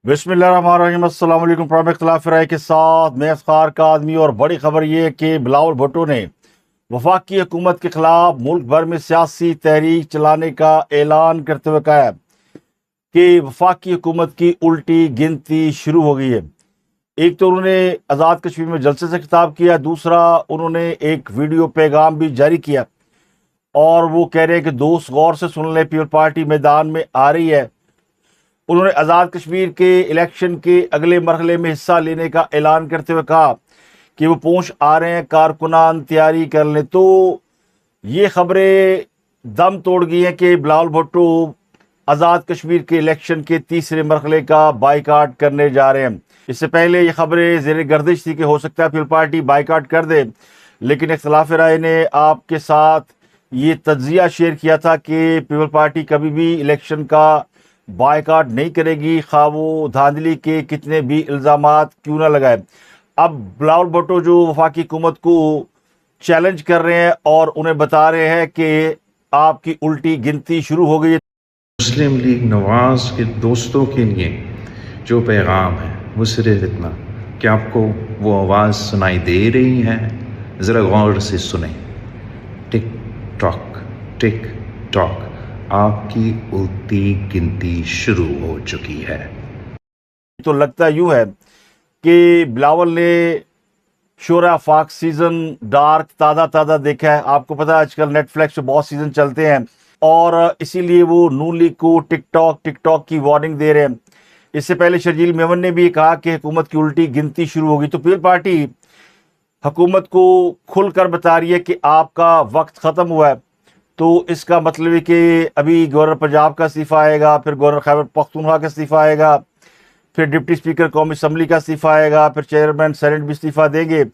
बिस्मिल्लाहिर्रहमानिर्रहीम। अस्सलाम वालेकुम। प्रोग्राम इख्तिलाफ राय के साथ मैं अफ्तार का आदमी। और बड़ी खबर ये है कि बिलावल भुट्टो ने वफाकी हुकूमत के खिलाफ मुल्क भर में सियासी तहरीक चलाने का ऐलान करते हुए कहा है कि वफाकी हुकूमत की उल्टी गिनती शुरू हो गई है। एक तो उन्होंने आज़ाद कश्मीर में जलसे से खिताब किया, दूसरा उन्होंने एक वीडियो पैगाम भी जारी किया और वो कह रहे हैं कि दोस्त गौर से सुन लें, पीपल पार्टी मैदान में आ रही है। उन्होंने आज़ाद कश्मीर के इलेक्शन के अगले मरहले में हिस्सा लेने का ऐलान करते हुए कहा कि वो पूंछ आ रहे हैं, कारकुनान तैयारी कर लें। तो ये खबरें दम तोड़ गई हैं कि बिलावल भुट्टो आज़ाद कश्मीर के इलेक्शन के तीसरे मरहले का बाइकाट करने जा रहे हैं। इससे पहले ये खबरें ज़ेर गर्दिश थी कि हो सकता है पीपल पार्टी बाइकाट कर दे, लेकिन इख्तिलाफ राय ने आपके साथ ये तज्जिया शेयर किया था कि पीपल पार्टी कभी भी इलेक्शन का बायकाट नहीं करेगी, खा वो धांधली के कितने भी इल्ज़ामात क्यों ना लगाए। अब बिलावल भुट्टो जो वफाकी हुकूमत को चैलेंज कर रहे हैं और उन्हें बता रहे हैं कि आपकी उल्टी गिनती शुरू हो गई है। मुस्लिम लीग नवाज के दोस्तों के लिए जो पैगाम है वो सिर्फ इतना कि आपको वो आवाज़ सुनाई दे रही है, ज़रा गौर से सुने। टिक टॉक आपकी उल्टी गिनती शुरू हो चुकी है। तो लगता यूं है कि बिलावल ने शोर आफाक सीजन डार्क ताज़ा देखा है। आपको पता है आजकल नेटफ्लिक्स पे बहुत सीजन चलते हैं और इसीलिए वो नून लीग को टिकटॉक की वार्निंग दे रहे हैं। इससे पहले शर्जील मेमन ने भी कहा कि हुकूमत की उल्टी गिनती शुरू होगी। तो पीपल पार्टी हुकूमत को खुलकर बता रही है कि आपका वक्त ख़त्म हुआ है। तो इसका मतलब है कि अभी गवर्नर पंजाब का इस्तीफ़ा आएगा, फिर गवर्नर खैबर पख्तूनख्वा का इस्तीफ़ा आएगा, फिर डिप्टी स्पीकर कौमी असम्बली का इस्तीफ़ा आएगा, फिर चेयरमैन सेनेट भी इस्तीफ़ा देंगे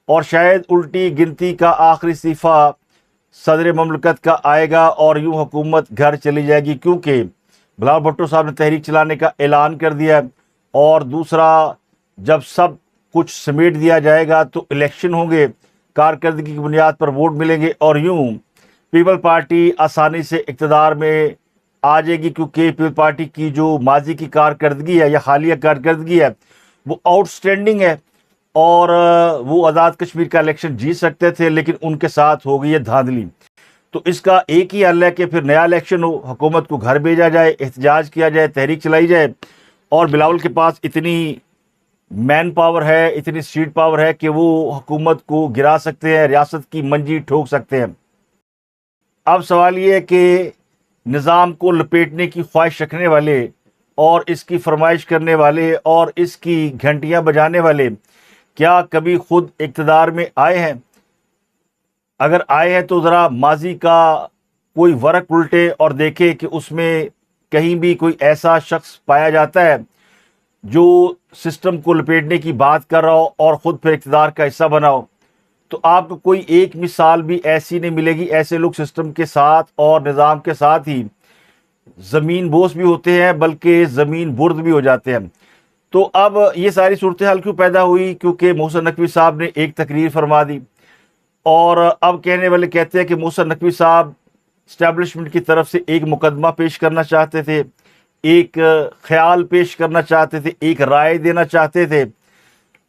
और शायद उल्टी गिनती का आखिरी इस्तीफ़ा सदर ममलकत का आएगा और यूं हुकूमत घर चली जाएगी, क्योंकि बिलावल भुट्टो साहब ने तहरीक चलाने का ऐलान कर दिया है। और दूसरा, जब सब कुछ समेट दिया जाएगा तो इलेक्शन होंगे, कारकर्दगी की बुनियाद पर वोट मिलेंगे और यूं पीपल पार्टी आसानी से इक़्तिदार में आ जाएगी, क्योंकि पीपल पार्टी की जो माजी की कारकर्दगी है या हालिया कारकर्दगी है वो आउटस्टैंडिंग है और वो आज़ाद कश्मीर का इलेक्शन जीत सकते थे, लेकिन उनके साथ हो गई है धांधली। तो इसका एक ही हल है कि फिर नया इलेक्शन हो, हुकूमत को घर भेजा जाए, एहतजाज किया जाए, तहरीक चलाई जाए। और बिलावल के पास इतनी मैन पावर है, इतनी सीट पावर है कि वो हुकूमत को गिरा सकते हैं, रियासत की मंजी ठोक सकते हैं। अब सवाल ये है कि निज़ाम को लपेटने की ख्वाहिश रखने वाले और इसकी फरमाइश करने वाले और इसकी घंटियां बजाने वाले क्या कभी खुद इक़्तिदार में आए हैं? अगर आए हैं तो ज़रा माजी का कोई वर्क उल्टे और देखे कि उसमें कहीं भी कोई ऐसा शख्स पाया जाता है जो सिस्टम को लपेटने की बात कर रहा हो और ख़ुद फिर इक़्तिदार का हिस्सा बना हो। तो आपको कोई एक मिसाल भी ऐसी नहीं मिलेगी। ऐसे लोग सिस्टम के साथ और निज़ाम के साथ ही ज़मीन बोस भी होते हैं, बल्कि ज़मीन बुर्द भी हो जाते हैं। तो अब ये सारी सूरत हाल क्यों पैदा हुई? क्योंकि मोहसिन नकवी साहब ने एक तकरीर फरमा दी और अब कहने वाले कहते हैं कि मोहसिन नकवी साहब इस्टेब्लिशमेंट की तरफ से एक मुकदमा पेश करना चाहते थे, एक ख्याल पेश करना चाहते थे, एक राय देना चाहते थे,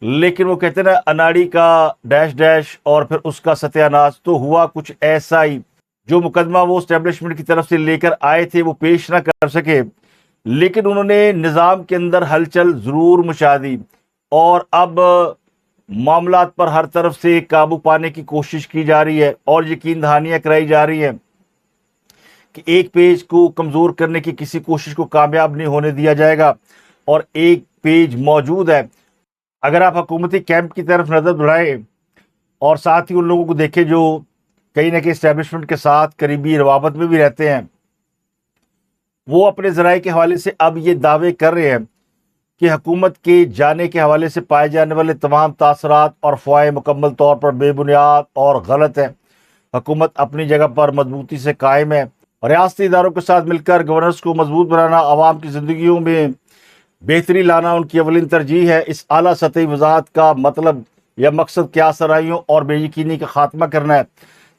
लेकिन वो कहते हैं ना, अनाड़ी का डैश डैश और फिर उसका सत्यानाश। तो हुआ कुछ ऐसा ही, जो मुकदमा वो इस्टेब्लिशमेंट की तरफ से लेकर आए थे वो पेश ना कर सके, लेकिन उन्होंने निज़ाम के अंदर हलचल ज़रूर मचा दी और अब मामलात पर हर तरफ से काबू पाने की कोशिश की जा रही है और यकीन दहानियाँ कराई जा रही हैं कि एक पेज को कमज़ोर करने की किसी कोशिश को कामयाब नहीं होने दिया जाएगा और एक पेज मौजूद है। अगर आप हुकूमती कैंप की तरफ नज़र बढ़ाएं और साथ ही उन लोगों को देखें जो कहीं ना कहीं इस्टेब्लिशमेंट के साथ करीबी रवाबत में भी रहते हैं, वो अपने ज़राए के हवाले से अब ये दावे कर रहे हैं कि हुकूमत के जाने के हवाले से पाए जाने वाले तमाम तासरात और फ़वाए मुकम्मल तौर पर बेबुनियाद और गलत है। हुकूमत अपनी जगह पर मजबूती से कायम है। रियासती इदारों के साथ मिलकर गवर्नेंस को मजबूत बनाना, आवाम की ज़िंदगियों में बेहतरी लाना उनकी अवलिन तरजीह है। इस आला सतही वजाहत का मतलब या मकसद क्या सराइयों और बेयकीनी का खात्मा करना है,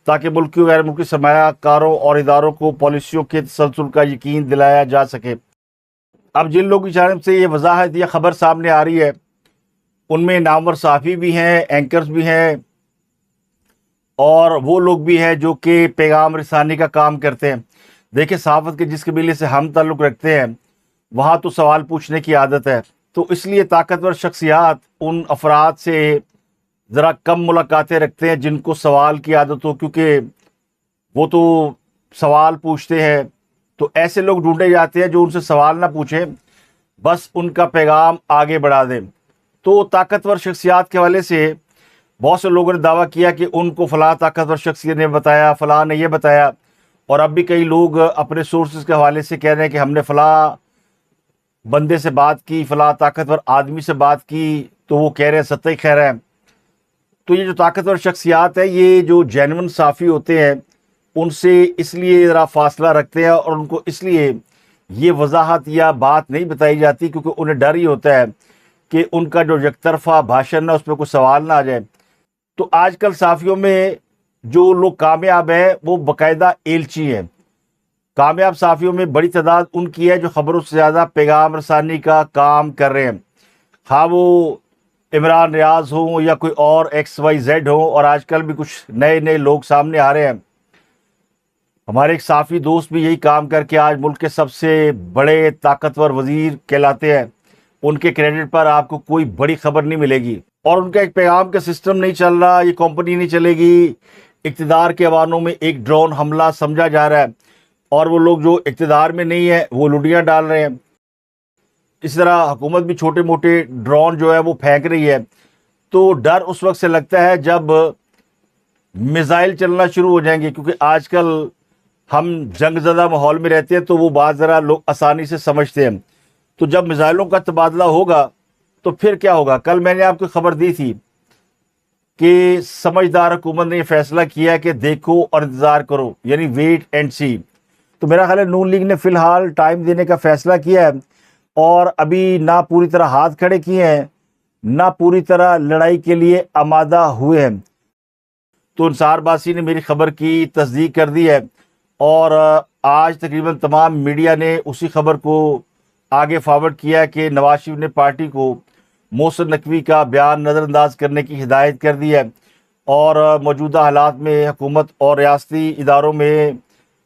ताकि मुल्की गैर मुल्की सरमायाकारों और इदारों को पॉलिसियों के तसलसल का यकीन दिलाया जा सके। اب جن لوگوں کی جانب سے یہ وضاحت یا خبر سامنے آ رہی ہے ان میں نامور صحافی بھی ہیں، اینکرز بھی ہیں، اور وہ لوگ بھی ہیں جو کہ پیغام رسانی کا کام کرتے ہیں۔ دیکھیں، صحافت کے جس قبیلے سے ہم تعلق رکھتے ہیں وہاں تو سوال پوچھنے کی عادت ہے، تو اس لیے طاقتور شخصیات ان افراد سے ذرا کم ملاقاتیں رکھتے ہیں جن کو سوال کی عادت ہو، کیونکہ وہ تو سوال پوچھتے ہیں۔ تو ایسے لوگ ڈھونڈے جاتے ہیں جو ان سے سوال نہ پوچھیں، بس ان کا پیغام آگے بڑھا دیں۔ تو طاقتور شخصیات کے حوالے سے بہت سے لوگوں نے دعویٰ کیا کہ ان کو فلاں طاقتور شخصیت نے بتایا، فلاں نے یہ بتایا، اور اب بھی کئی لوگ اپنے سورسز کے حوالے سے کہہ رہے ہیں کہ ہم نے فلاں بندے سے بات کی، فلاں طاقتور آدمی سے بات کی، تو وہ کہہ رہے ہیں سطحی خیر ہے۔ تو یہ جو طاقتور شخصیات ہیں، یہ جو جینون صحافی ہوتے ہیں ان سے اس لیے ذرا فاصلہ رکھتے ہیں، اور ان کو اس لیے یہ وضاحت یا بات نہیں بتائی جاتی کیونکہ انہیں ڈر ہی ہوتا ہے کہ ان کا جو یک طرفہ بھاشن ہے اس پہ کوئی سوال نہ آ جائے۔ تو آج کل صحافیوں میں جو لوگ کامیاب ہیں وہ باقاعدہ ایلچی ہیں۔ کامیاب صحافیوں میں بڑی تعداد ان کی ہے جو خبروں سے زیادہ پیغام رسانی کا کام کر رہے ہیں، خواہ وہ عمران ریاض ہوں یا کوئی اور ایکس وائی زیڈ ہوں، اور آج کل بھی کچھ نئے نئے لوگ سامنے آ رہے ہیں۔ ہمارے ایک صحافی دوست بھی یہی کام کر کے آج ملک کے سب سے بڑے طاقتور وزیر کہلاتے ہیں۔ ان کے کریڈٹ پر آپ کو کوئی بڑی خبر نہیں ملے گی، اور ان کا ایک پیغام کا سسٹم نہیں چل رہا، یہ کمپنی نہیں چلے گی۔ اقتدار کے ایوانوں میں ایک ڈرون حملہ سمجھا جا رہا ہے، اور وہ لوگ جو اقتدار میں نہیں ہیں وہ لڈیاں ڈال رہے ہیں۔ اس طرح حکومت بھی چھوٹے موٹے ڈرون جو ہے وہ پھینک رہی ہے۔ تو ڈر اس وقت سے لگتا ہے جب میزائل چلنا شروع ہو جائیں گے، کیونکہ آج کل ہم جنگ زدہ ماحول میں رہتے ہیں تو وہ بات ذرا لوگ آسانی سے سمجھتے ہیں۔ تو جب میزائلوں کا تبادلہ ہوگا تو پھر کیا ہوگا؟ کل میں نے آپ کو خبر دی تھی کہ سمجھدار حکومت نے یہ فیصلہ کیا کہ دیکھو اور انتظار کرو، یعنی ویٹ اینڈ سی۔ تو میرا خیال ہے نون لیگ نے فی الحال ٹائم دینے کا فیصلہ کیا ہے، اور ابھی نہ پوری طرح ہاتھ کھڑے کیے ہیں نہ پوری طرح لڑائی کے لیے آمادہ ہوئے ہیں۔ تو انصار باسی نے میری خبر کی تصدیق کر دی ہے، اور آج تقریباً تمام میڈیا نے اسی خبر کو آگے فارورڈ کیا کہ نواز شریف نے پارٹی کو محسن نقوی کا بیان نظر انداز کرنے کی ہدایت کر دی ہے، اور موجودہ حالات میں حکومت اور ریاستی اداروں میں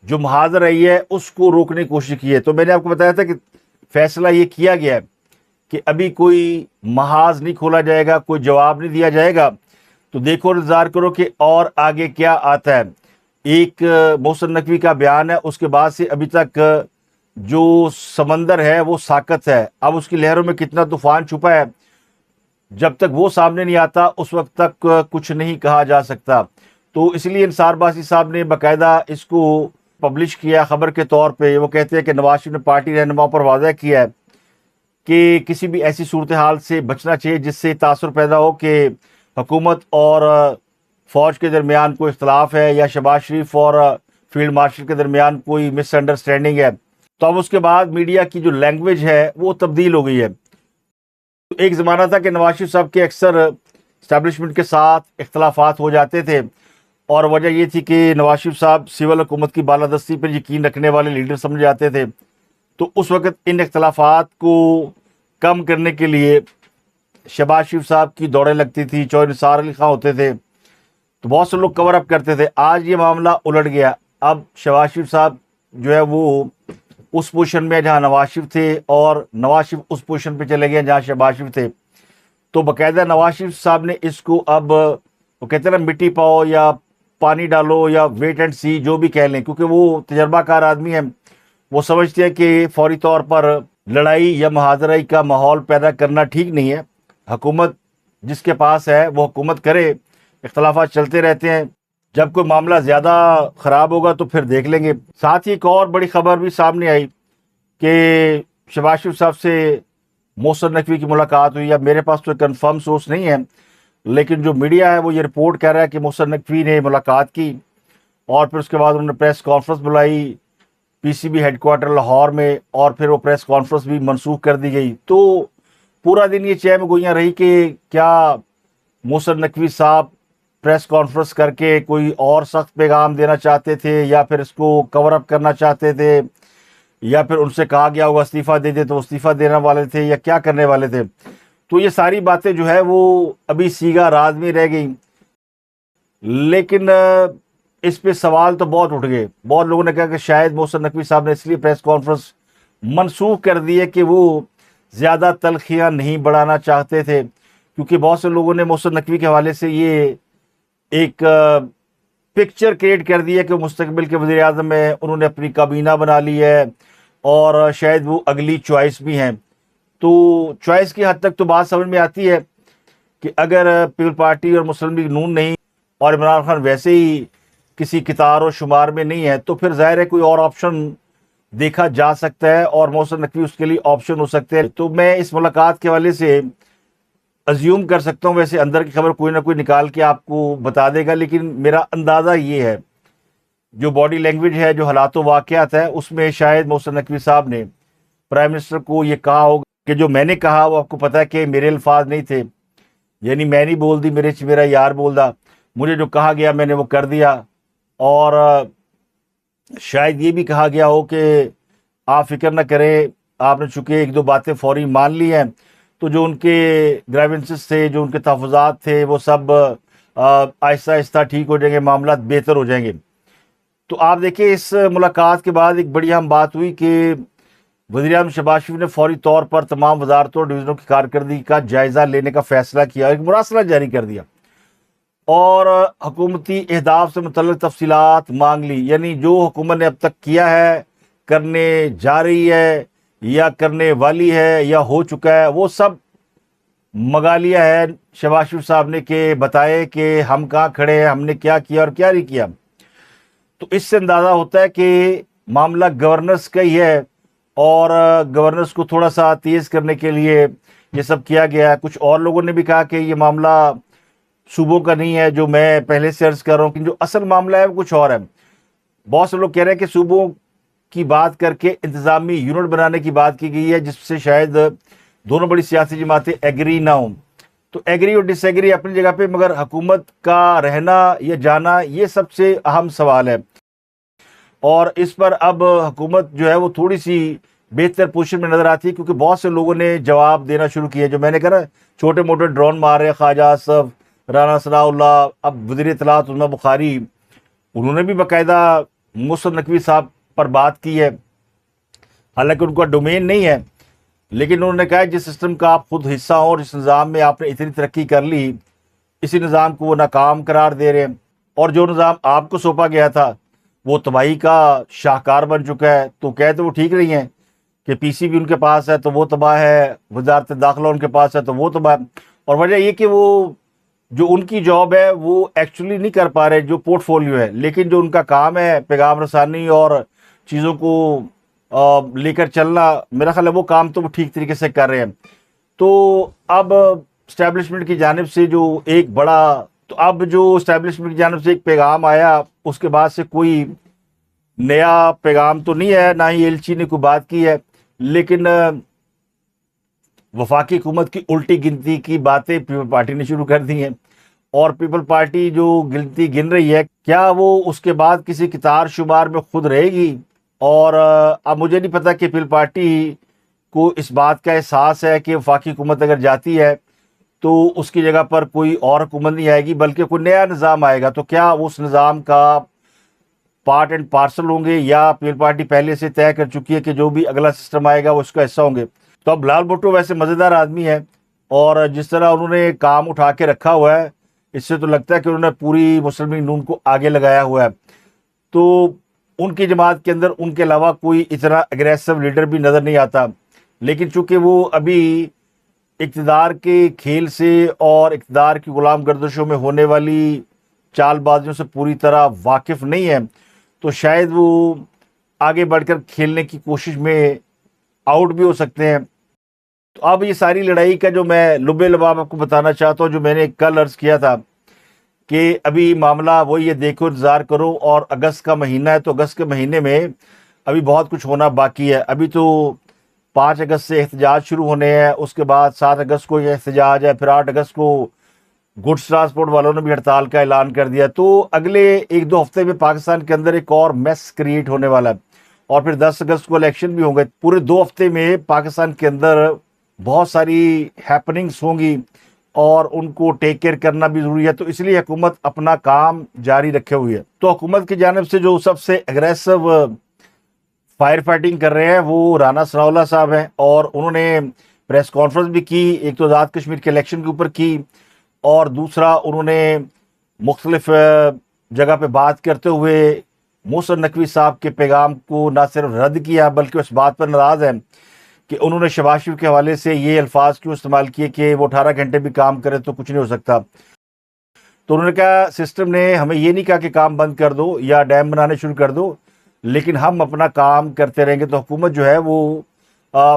جو محاذ رہی ہے اس کو روکنے کی کوشش کی ہے۔ تو میں نے آپ کو بتایا تھا کہ فیصلہ یہ کیا گیا ہے کہ ابھی کوئی محاذ نہیں کھولا جائے گا، کوئی جواب نہیں دیا جائے گا۔ تو دیکھو اور انتظار کرو کہ اور آگے کیا آتا ہے۔ ایک محسن نقوی کا بیان ہے، اس کے بعد سے ابھی تک جو سمندر ہے وہ ساکت ہے۔ اب اس کی لہروں میں کتنا طوفان چھپا ہے، جب تک وہ سامنے نہیں آتا اس وقت تک کچھ نہیں کہا جا سکتا۔ تو اس لیے انصار باسی صاحب نے باقاعدہ اس کو پبلش کیا خبر کے طور پہ۔ وہ کہتے ہیں کہ نواز شریف نے پارٹی رہنماؤں پر واضح کیا ہے کہ کسی بھی ایسی صورتحال سے بچنا چاہیے جس سے تاثر پیدا ہو کہ حکومت اور فوج کے درمیان کوئی اختلاف ہے، یا شہباز شریف اور فیلڈ مارشل کے درمیان کوئی مس انڈرسٹینڈنگ ہے۔ تو اب اس کے بعد میڈیا کی جو لینگویج ہے وہ تبدیل ہو گئی ہے۔ ایک زمانہ تھا کہ نواز شریف صاحب کے اکثر اسٹیبلشمنٹ کے ساتھ اختلافات ہو جاتے تھے، اور وجہ یہ تھی کہ نواز شریف صاحب سول حکومت کی بالادستی پر یقین رکھنے والے لیڈر سمجھے جاتے تھے۔ تو اس وقت ان اختلافات کو کم کرنے کے لیے شہباز شریف صاحب کی دوڑیں لگتی تھی، چودھری نثار علی خان ہوتے تھے، تو بہت سے لوگ کور اپ کرتے تھے۔ آج یہ معاملہ الٹ گیا، اب شہباز شریف صاحب جو ہے وہ اس پوزیشن میں جہاں نواز شریف تھے، اور نواز شریف اس پوزیشن پہ چلے گئے جہاں شہباز شریف تھے۔ تو باقاعدہ نواز شریف صاحب نے اس کو اب وہ کہتے ہیں نا مٹی پاؤ یا پانی ڈالو یا ویٹ اینڈ سی، جو بھی کہہ لیں، کیونکہ وہ تجربہ کار آدمی ہیں، وہ سمجھتے ہیں کہ فوری طور پر لڑائی یا محاذرے کا ماحول پیدا کرنا ٹھیک نہیں ہے۔ حکومت جس کے پاس ہے وہ حکومت کرے، اختلافات چلتے رہتے ہیں، جب کوئی معاملہ زیادہ خراب ہوگا تو پھر دیکھ لیں گے۔ ساتھ ہی ایک اور بڑی خبر بھی سامنے آئی کہ شہباز شریف صاحب سے محسن نقوی کی ملاقات ہوئی۔ اب میرے پاس تو کنفرم سورس نہیں ہے، لیکن جو میڈیا ہے وہ یہ رپورٹ کر رہا ہے کہ محسن نقوی نے ملاقات کی، اور پھر اس کے بعد انہوں نے پریس کانفرنس بلائی P C B headquarter Lahore میں، اور پھر وہ پریس کانفرنس بھی منسوخ کر دی گئی۔ تو پورا دن یہ چہم گوئیاں رہی کہ کیا محسن نقوی صاحب پریس کانفرنس کر کے کوئی اور سخت پیغام دینا چاہتے تھے، یا پھر اس کو کور اپ کرنا چاہتے تھے، या फिर उनसे कहा गया होगा इस्तीफ़ा दे दे, तो वो इस्तीफ़ा देने वाले थे या क्या करने वाले थे। तो ये सारी बातें जो है वो अभी सीगा राज में रह गई। लेकिन इस पे सवाल तो बहुत उठ गए। बहुत लोगों ने कहा कि शायद मोहसिन नकवी साहब ने इसलिए प्रेस कॉन्फ्रेंस मनसूख कर दी है कि वो ज़्यादा तलखियाँ नहीं बढ़ाना चाहते थे, क्योंकि बहुत से लोगों ने मोहसिन नकवी के हवाले से ये एक पिक्चर क्रिएट कर दी है कि मुस्तकबिल के वज़ीर आज़म में उन्होंने अपनी काबीना बना ली है और शायद वो अगली चॉइस भी हैं। तो चॉइस की हद तक तो बात समझ में आती है कि अगर पीपल पार्टी और मुस्लिम लीग नून नहीं और इमरान खान वैसे ही किसी कितार और शुमार में नहीं है, तो फिर ज़ाहिर है कोई और ऑप्शन देखा जा सकता है और मोहसिन नकवी उसके लिए ऑप्शन हो सकते हैं। तो मैं इस मुलाकात के हवाले से अज्यूम कर सकता हूँ, वैसे अंदर की खबर कोई ना कोई निकाल के आपको बता देगा, लेकिन मेरा अंदाज़ा ये है, जो बॉडी लैंग्वेज है, जो हालात वाक़यात है, उसमें शायद मोहसिन नकवी साहब ने प्राइम मिनिस्टर को ये कहा होगा कि जो मैंने कहा वो आपको पता है कि मेरे अल्फाज नहीं थे, यानी मैं नहीं बोल दी, मेरा यार बोल दा, मुझे जो कहा गया मैंने वो कर दिया। और शायद ये भी कहा गया हो कि आप फिक्र न करें, आपने चूँकि एक दो बातें फौरी मान ली हैं, तो जो उनके ग्राइवेंसेस थे, जो उनके तहफ़्फ़ुज़ात थे, वो सब आहिस्ता आहिस्ता ठीक हो जाएंगे, मामला बेहतर हो जाएंगे। तो आप देखिए, इस मुलाकात के बाद एक बड़ी अहम बात हुई कि वज़ीर-ए-आज़म शहबाज शरीफ ने फौरी तौर पर तमाम वजारतों और डिवीज़नों की कारकर्दगी का जायज़ा लेने का फ़ैसला किया, एक मुरासला जारी कर दिया और हुकूमती अहदाफ से मुतल्लिक़ तफ़सीलात मांग ली। यानी जो हुकूमत ने अब तक किया है, करने जा रही है या करने वाली है या हो चुका है, वो सब मंगा लिया है शहबाज शरीफ साहब ने कि बताए कि हम कहाँ खड़े हैं, हमने क्या किया और क्या नहीं किया। तो इससे अंदाज़ा होता है कि मामला गवर्नेंस का ही है और गवर्नेंस को थोड़ा सा तेज़ करने के लिए ये सब किया गया है। कुछ और लोगों ने भी कहा कि ये मामला सूबों का नहीं है, जो मैं पहले से अर्ज कर रहा हूँ कि जो असल मामला है वो कुछ और है। बहुत से लोग कह रहे हैं कि सूबों की बात करके इंतज़ामी यूनिट बनाने की बात की गई है, जिससे शायद दोनों बड़ी सियासी जमातें एग्री ना हों। तो एग्री और डिसएग्री अपनी जगह पे, मगर हुकूमत का रहना या जाना ये सबसे अहम सवाल है। और इस पर अब हुकूमत जो है वो थोड़ी सी बेहतर पोजीशन में नज़र आती है, क्योंकि बहुत से लोगों ने जवाब देना शुरू किए। जो मैंने कहा छोटे मोटे ड्रोन मार रहे हैं, ख्वाजा आसफ, राना सनाउल्लाह, अब वज़ीर इत्तलात उस्मा बुखारी, उन्होंने भी बाकायदा मोहसिन नकवी साहब पर बात की है। हालांकि उनका डोमेन नहीं है, लेकिन उन्होंने कहा जिस सिस्टम का आप खुद हिस्सा हो और जिस निज़ाम में आपने इतनी तरक्की कर ली, इसी निज़ाम को वो नाकाम करार दे रहे हैं और जो निज़ाम आपको सौंपा गया था वो तबाही का शाहकार बन चुका है। तो कहते वो ठीक नहीं है कि पीसीबी उनके पास है तो वो तबाह है, वजारत दाखिला उनके पास है तो वो तबाह है। और वजह ये कि वो जो उनकी जॉब है वो एक्चुअली नहीं कर पा रहे, जो पोर्टफोलियो है, लेकिन जो उनका काम है पैगाम रसानी और चीज़ों को लेकर चलना, मेरा ख्याल है वो काम तो वो ठीक तरीके से कर रहे हैं। तो अब इस्टेब्लिशमेंट की जानिब से जो एक बड़ा इस्टेब्लिशमेंट की जानिब से एक पैगाम आया, उसके बाद से कोई नया पैगाम तो नहीं है, ना ही एलची ने कोई बात की है, लेकिन वफाकी हुकूमत की उल्टी गिनती की बातें पीपल पार्टी ने शुरू कर दी हैं। और पीपल पार्टी जो गिनती गिन रही है, क्या वो उसके बाद किसी कितार शुमार में खुद रहेगी? और अब मुझे नहीं पता कि पीपल पार्टी को इस बात का एहसास है कि वफाकी हुकूमत अगर जाती है तो उसकी जगह पर कोई और हुकूमत नहीं आएगी, बल्कि कोई नया निज़ाम आएगा। तो क्या उस निज़ाम का पार्ट एंड पार्सल होंगे, या पीपल पार्टी पहले से तय कर चुकी है कि जो भी अगला सिस्टम आएगा वो उसका हिस्सा होंगे? तो अब बिलावल भुट्टो वैसे मज़ेदार आदमी है और जिस तरह उन्होंने काम उठा के रखा हुआ है, इससे तो लगता है कि उन्होंने पूरी मुस्लिम लीग नून को आगे लगाया हुआ है। तो उनकी जमात के अंदर उनके अलावा कोई इतना एग्रेसिव लीडर भी नज़र नहीं आता। लेकिन चूँकि वो अभी इक़्तिदार के खेल से और इक़्तिदार की ग़ुलाम गर्दिशों में होने वाली चालबाजियों से पूरी तरह वाकिफ़ नहीं है, तो शायद वो आगे बढ़कर खेलने की कोशिश में आउट भी हो सकते हैं। तो अब ये सारी लड़ाई का जो मैं लुबे लबाब आपको बताना चाहता हूँ, जो मैंने कल अर्ज़ किया था कि अभी मामला वही है, देखो इंतज़ार करो। और अगस्त का महीना है, तो अगस्त के महीने में अभी बहुत कुछ होना बाकी है। अभी तो 5 अगस्त से एहतजाज शुरू होने हैं, उसके बाद 7 अगस्त को ये एहतजाज है, फिर 8 अगस्त को गुड्स ट्रांसपोर्ट वालों ने भी हड़ताल का ऐलान कर दिया। तो अगले 1-2 हफ्ते में पाकिस्तान के अंदर एक और मैस क्रिएट होने वाला है اور پھر 10 اگست کو الیکشن بھی ہوں گے. پورے 2 ہفتے میں پاکستان کے اندر بہت ساری ہیپننگس ہوں گی اور ان کو ٹیک کیئر کرنا بھی ضروری ہے. تو اس لیے حکومت اپنا کام جاری رکھے ہوئی ہے. تو حکومت کی جانب سے جو سب سے اگریسو فائر فائٹنگ کر رہے ہیں وہ رانا ثناء اللہ صاحب ہیں, اور انہوں نے پریس کانفرنس بھی کی, ایک تو آزاد کشمیر کے الیکشن کے اوپر کی, اور دوسرا انہوں نے مختلف جگہ پہ بات کرتے ہوئے محسن نقوی صاحب کے پیغام کو نہ صرف رد کیا بلکہ اس بات پر ناراض ہیں کہ انہوں نے شہباز شریف کے حوالے سے یہ الفاظ کیوں استعمال کیے کہ وہ 18 گھنٹے بھی کام کرے تو کچھ نہیں ہو سکتا. تو انہوں نے کہا سسٹم نے ہمیں یہ نہیں کہا کہ کام بند کر دو یا ڈیم بنانے شروع کر دو, لیکن ہم اپنا کام کرتے رہیں گے. تو حکومت جو ہے وہ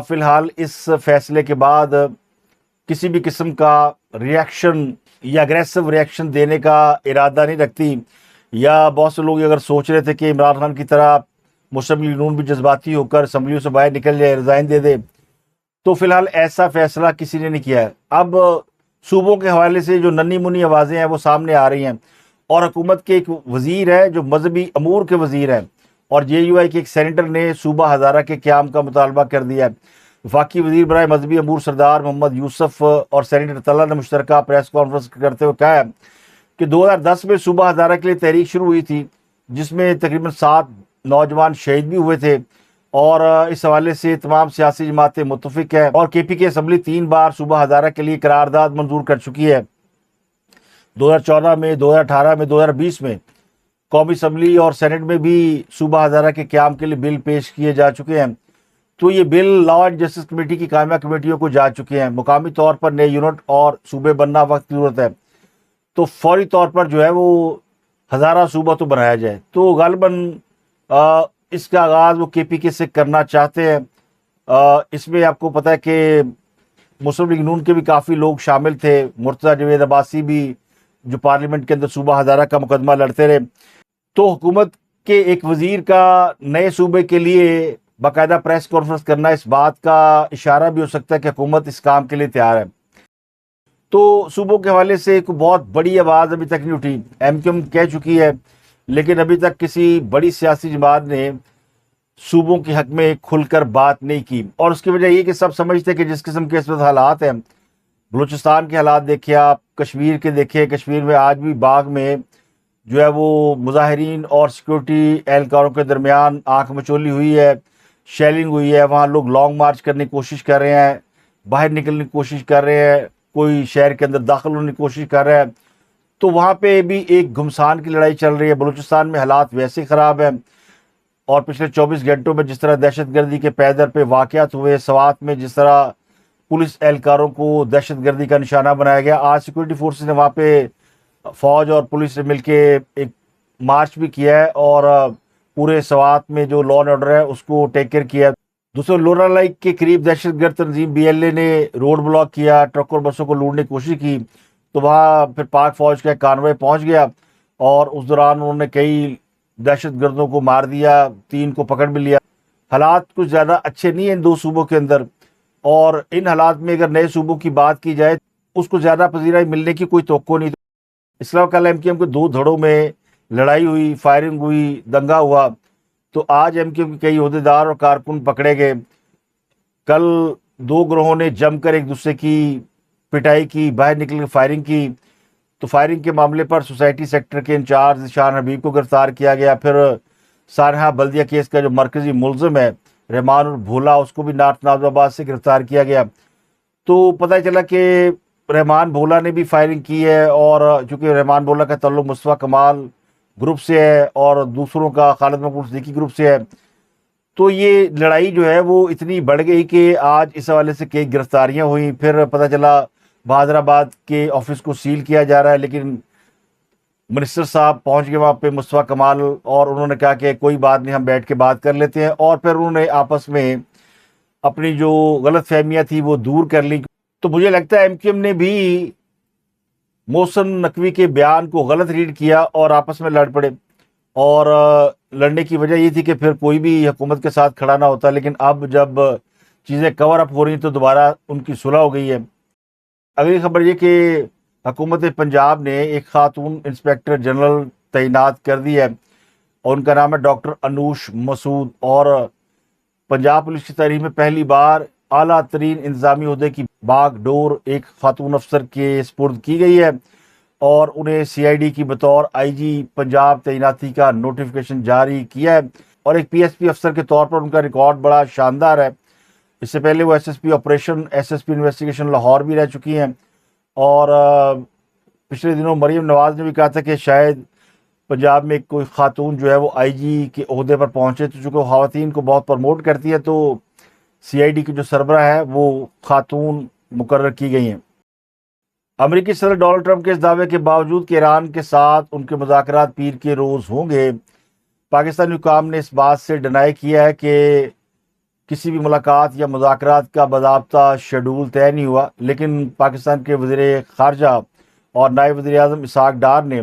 فی الحال اس فیصلے کے بعد کسی بھی قسم کا ریئیکشن یا اگریسو ریئیکشن دینے کا ارادہ نہیں رکھتی. یا بہت سے لوگ اگر سوچ رہے تھے کہ عمران خان کی طرح مسلم لیگ نون بھی جذباتی ہو کر اسمبلیوں سے باہر نکل جائے, ریزائن دے دے, تو فی الحال ایسا فیصلہ کسی نے نہیں کیا ہے. اب صوبوں کے حوالے سے جو ننھی منی آوازیں ہیں وہ سامنے آ رہی ہیں, اور حکومت کے ایک وزیر ہے جو مذہبی امور کے وزیر ہیں, اور جے یو آئی کے ایک سینیٹر نے صوبہ ہزارہ کے قیام کا مطالبہ کر دیا ہے. وفاقی وزیر برائے مذہبی امور سردار محمد یوسف اور سینیٹر طلحہ نے مشترکہ پریس کانفرنس کرتے ہوئے کہا ہے کہ 2010 میں صوبہ ہزارہ کے لیے تحریک شروع ہوئی تھی, جس میں تقریباً 7 نوجوان شہید بھی ہوئے تھے, اور اس حوالے سے تمام سیاسی جماعتیں متفق ہیں, اور کے پی کے اسمبلی 3 بار صوبہ ہزارہ کے لیے قرارداد منظور کر چکی ہے. 2014 میں, 2018 میں, 2020 میں قومی اسمبلی اور سینٹ میں بھی صوبہ ہزارہ کے قیام کے لیے بل پیش کیے جا چکے ہیں. تو یہ بل لا اینڈ جسٹس کمیٹی کی قائمہ کمیٹیوں کو جا چکے ہیں. مقامی طور پر نئے یونٹ اور صوبے بننا وقت کی ضرورت ہے, تو فوری طور پر جو ہے وہ ہزارہ صوبہ تو بنایا جائے. تو غالباً اس کا آغاز وہ کے پی کے سے کرنا چاہتے ہیں. اس میں آپ کو پتہ ہے کہ مسلم لیگ نون کے بھی کافی لوگ شامل تھے, مرتضیٰ جاوید عباسی بھی جو پارلیمنٹ کے اندر صوبہ ہزارہ کا مقدمہ لڑتے رہے. تو حکومت کے ایک وزیر کا نئے صوبے کے لیے باقاعدہ پریس کانفرنس کرنا اس بات کا اشارہ بھی ہو سکتا ہے کہ حکومت اس کام کے لیے تیار ہے. تو صوبوں کے حوالے سے ایک بہت بڑی آواز ابھی تک نہیں اٹھی. ایم کیو ایم کہہ چکی ہے, لیکن ابھی تک کسی بڑی سیاسی جماعت نے صوبوں کے حق میں کھل کر بات نہیں کی. اور اس کی وجہ یہ کہ سب سمجھتے کہ جس قسم کے اس وقت حالات ہیں, بلوچستان کے حالات دیکھیں آپ, کشمیر کے دیکھیں, کشمیر میں آج بھی باغ میں جو ہے وہ مظاہرین اور سیکورٹی اہلکاروں کے درمیان آنکھ مچولی ہوئی ہے, شیلنگ ہوئی ہے. وہاں لوگ لانگ مارچ کرنے کی کوشش کر رہے ہیں, باہر نکلنے کی کوشش کر رہے ہیں, کوئی شہر کے اندر داخل ہونے کی کوشش کر رہا ہے. تو وہاں پہ بھی ایک گھمسان کی لڑائی چل رہی ہے. بلوچستان میں حالات ویسے ہی خراب ہیں, اور پچھلے 24 گھنٹوں میں جس طرح دہشت گردی کے پیدر پہ واقعات ہوئے, سوات میں جس طرح پولیس اہلکاروں کو دہشت گردی کا نشانہ بنایا گیا. آج سیکورٹی فورسز نے وہاں پہ فوج اور پولیس نے مل کے ایک مارچ بھی کیا ہے, اور پورے سوات میں جو لا اینڈ آرڈر ہے اس کو ٹیک کیئر کیا. دوسرے لورا لائک کے قریب دہشت گرد تنظیم بی ایل اے نے روڈ بلاک کیا, ٹرک اور بسوں کو لوٹنے کی کوشش کی. تو وہاں پھر پاک فوج کا کانوے پہنچ گیا, اور اس دوران انہوں نے کئی دہشت گردوں کو مار دیا, 3 کو پکڑ بھی لیا. حالات کچھ زیادہ اچھے نہیں ہیں ان 2 صوبوں کے اندر, اور ان حالات میں اگر نئے صوبوں کی بات کی جائے اس کو زیادہ پذیرائی ملنے کی کوئی توقع نہیں. اس کے علاوہ کل ایم کیو ایم کے 2 دھڑوں میں لڑائی ہوئی, فائرنگ ہوئی, دنگا ہوا. تو آج ایم کیو ایم کے کئی عہدیدار اور کارکن پکڑے گئے. کل 2 گروہوں نے جم کر ایک دوسرے کی پٹائی کی, باہر نکل کے فائرنگ کی. تو فائرنگ کے معاملے پر سوسائٹی سیکٹر کے انچارج شان حبیب کو گرفتار کیا گیا. پھر سانحہ بلدیہ کیس کا جو مرکزی ملزم ہے رحمان بھولا, اس کو بھی نارتھ نازم آباد سے گرفتار کیا گیا. تو پتہ چلا کہ رحمان بھولا نے بھی فائرنگ کی ہے, اور چونکہ رحمان بھولا کا تعلق مصطفیٰ کمال گروپ سے ہے اور دوسروں کا خالد مقبول صدیقی گروپ سے ہے. تو یہ لڑائی جو ہے وہ اتنی بڑھ گئی کہ آج اس حوالے سے کئی گرفتاریاں ہوئیں. پھر پتہ چلا بہادر آباد کے آفس کو سیل کیا جا رہا ہے, لیکن منسٹر صاحب پہنچ گئے وہاں پہ مصطفیٰ کمال, اور انہوں نے کہا کہ کوئی بات نہیں, ہم بیٹھ کے بات کر لیتے ہیں. اور پھر انہوں نے آپس میں اپنی جو غلط فہمیاں تھی وہ دور کر لی. تو مجھے لگتا ہے ایم کیو ایم نے بھی محسن نقوی کے بیان کو غلط ریڈ کیا اور آپس میں لڑ پڑے. اور لڑنے کی وجہ یہ تھی کہ پھر کوئی بھی حکومت کے ساتھ کھڑا نہ ہوتا. لیکن اب جب چیزیں کور اپ ہو رہی ہیں تو دوبارہ ان کی صلح ہو گئی ہے. اگلی خبر یہ کہ حکومت پنجاب نے ایک خاتون انسپیکٹر جنرل تعینات کر دی ہے, اور उनका नाम है डॉक्टर अनूश मसूद। और पंजाब पुलिस की तारीख में पहली बार आला तरीन इंतजामी ओहदे की बागडोर एक खातून अफसर के स्पुर्द की गई है और उन्हें सीआईडी की बतौर आईजी पंजाब तैनाती का नोटिफिकेशन जारी किया है। और एक पीएसपी अफसर के तौर पर उनका रिकॉर्ड बड़ा शानदार है। इससे पहले वो SSP operation, SSP investigation Lahore भी रह चुकी हैं। और पिछले दिनों मरीम नवाज ने भी कहा था कि शायद पंजाब में कोई खातून जो है वो आईजी के ओहदे पर पहुंचे, तो चूँकि ख़वातीन को बहुत प्रमोट करती है तो सीआईडी की जो सरबराह है वो खातून मुकर्रर की गई हैं। अमेरिकी सदर डोनाल्ड ट्रंप के इस दावे के बावजूद कि ईरान के साथ उनके मुज़ाकरात पीर के रोज़ होंगे, पाकिस्तानी हुकाम ने इस बात से डिनाई किया है कि किसी भी मुलाकात या मुज़ाकरात का बाज़ाब्ता शेड्यूल तय नहीं हुआ। लेकिन पाकिस्तान के वज़ीर ख़ारजा और नायब वज़ीर आज़म इसहाक़ डार ने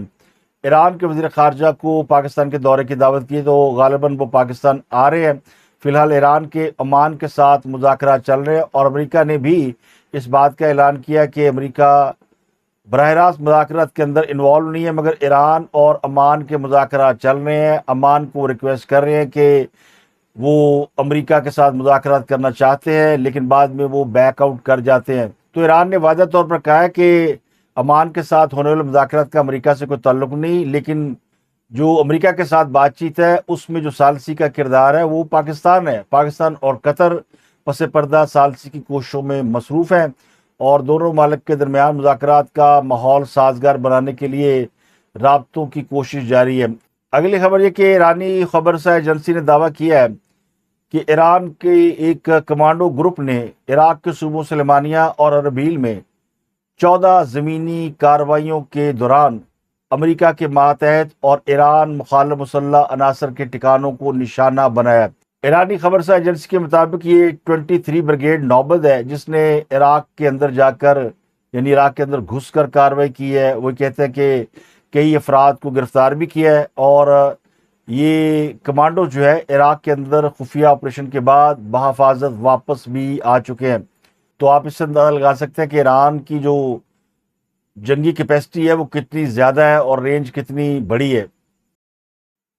ईरान के वज़ीर ख़ारजा को पाकिस्तान के दौरे की दावत की, तो गालिबन वो पाकिस्तान आ रहे हैं। फ़िलहाल ईरान के ओमान के साथ मुज़ाकरात चल रहे हैं और अमेरिका ने भी इस बात का ऐलान किया कि अमेरिका बराह रास्त मुज़ाकरात के अंदर इन्वॉल्व नहीं है, मगर ईरान और ओमान के मुज़ाकरात चल रहे हैं। ओमान को रिक्वेस्ट कर रहे हैं कि वो अमेरिका के साथ मुज़ाकरात करना चाहते हैं, लेकिन बाद में वो बैकआउट कर जाते हैं। तो ईरान ने वाज़ह तौर पर कहा है कि ओमान के साथ होने वाले मुज़ाकरात का अमेरिका से कोई ताल्लुक़ नहीं, लेकिन जो अमेरिका के साथ बातचीत है उसमें जो सालसी का किरदार है वो पाकिस्तान है। पाकिस्तान और कतर पस पर्दा सालसी की कोशिशों में मसरूफ़ हैं और दोनों ममालिक के दरमियान मुज़ाकरात का माहौल साजगार बनाने के लिए राब्तों की कोशिश जारी है। अगली खबर ये कि ईरानी खबरसा एजेंसी ने दावा किया है कि ईरान के एक कमांडो ग्रुप ने इराक के सूबों सुलेमानिया और अरबील में 14 ज़मीनी कार्रवाइयों के दौरान अमेरिका के मातहत और ईरान मुखालिफ मुसल्लह अनासर के ठिकानों को निशाना बनाया। ईरानी खबरसा एजेंसी के मुताबिक ये 23 ब्रिगेड नौबत है जिसने इराक के अंदर जाकर, यानी इराक के अंदर घुसकर कार्रवाई की है। वो कहते हैं कि कई अफराद को गिरफ्तार भी किया है और ये कमांडो जो है इराक के अंदर खुफिया ऑपरेशन के बाद बहफाजत वापस भी आ चुके हैं। तो आप इससे अंदाज़ा लगा सकते हैं कि ईरान की जो जंगी कैपेसिटी है वो कितनी ज़्यादा है और रेंज कितनी बड़ी है।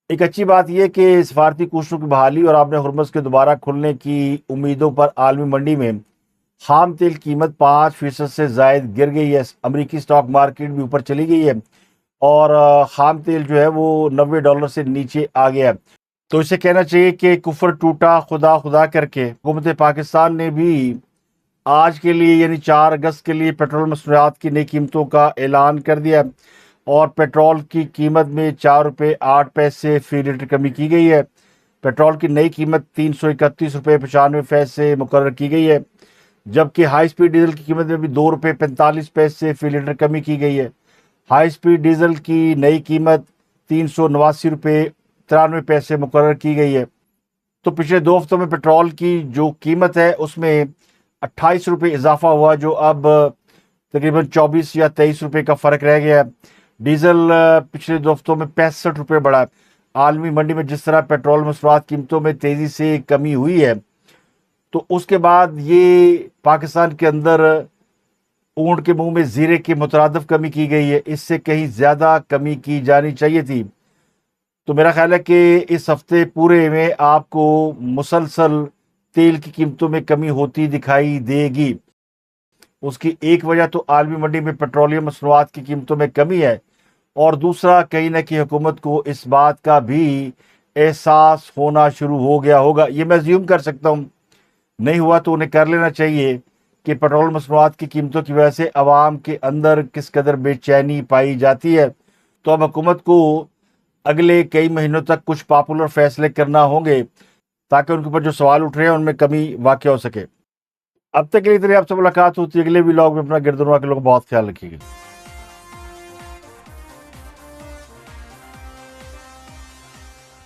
एक अच्छी बात यह कि सफारती कोशिशों की बहाली और आपने हुर्मुज़ के दोबारा खुलने की उम्मीदों पर आलमी मंडी में खाम तेल कीमत 5% से ज़ायद गिर गई है। अमरीकी स्टॉक मार्केट भी ऊपर चली गई है और खाम तेल जो है वो $90 से नीचे आ गया है। तो इसे कहना चाहिए कि कुफर टूटा खुदा खुदा करके हुकूमत पाकिस्तान ने भी आज के लिए यानी 4 अगस्त के लिए पेट्रोल मसनूआत की नई कीमतों का ऐलान कर दिया और पेट्रोल की कीमत में 4 रुपये 8 पैसे फी लीटर कमी की गई है। पेट्रोल की नई कीमत 331 रुपये 95 पैसे मुकर्रर की गई है, जबकि हाई स्पीड डीजल की कीमत में भी 2 रुपये 45 पैसे फी लीटर कमी की गई है। हाई स्पीड डीजल की नई कीमत 389 रुपये 93 पैसे मुकर्रर की गई है। तो पिछले 2 हफ्तों में पेट्रोल की जो कीमत है उसमें 28 रुपये इजाफा हुआ, जो अब तकरीबन 24 या 23 रुपये का फ़र्क रह गया है। डीजल पिछले 2 हफ्तों में 65 रुपये बढ़ा। आलमी मंडी में जिस तरह पेट्रोल मसनूआत कीमतों में तेज़ी से कमी हुई है, तो उसके बाद ये पाकिस्तान के अंदर ऊँट के मुंह में ज़ीरे की मुतरादिफ कमी की गई है। इससे कहीं ज़्यादा कमी की जानी चाहिए थी। तो मेरा ख्याल है कि इस हफ्ते पूरे में आपको मुसलसल तेल की कीमतों में कमी होती दिखाई देगी। उसकी एक वजह तो आलमी मंडी में पेट्रोलियम मसनूआत की कीमतों में कमी है और दूसरा कहीं ना कहीं हुकूमत को इस बात का भी एहसास होना शुरू हो गया होगा। ये मैं अज्यूम कर सकता हूँ, नहीं हुआ तो उन्हें कर लेना चाहिए कि पेट्रोल मसनूआत की कीमतों की वजह से आवाम के अंदर किस कदर बेचैनी पाई जाती है। तो अब हुकूमत को अगले कई महीनों तक कुछ पॉपुलर फैसले करना होंगे ताकि उनके ऊपर जो सवाल उठ रहे हैं उनमें कमी वाक़ हो सके। अब तक के लिए इतनी आपसे मुलाकात होती है। अगले व्लॉग में अपना गिरदुनवा के लोगों का बहुत ख्याल रखिएगा।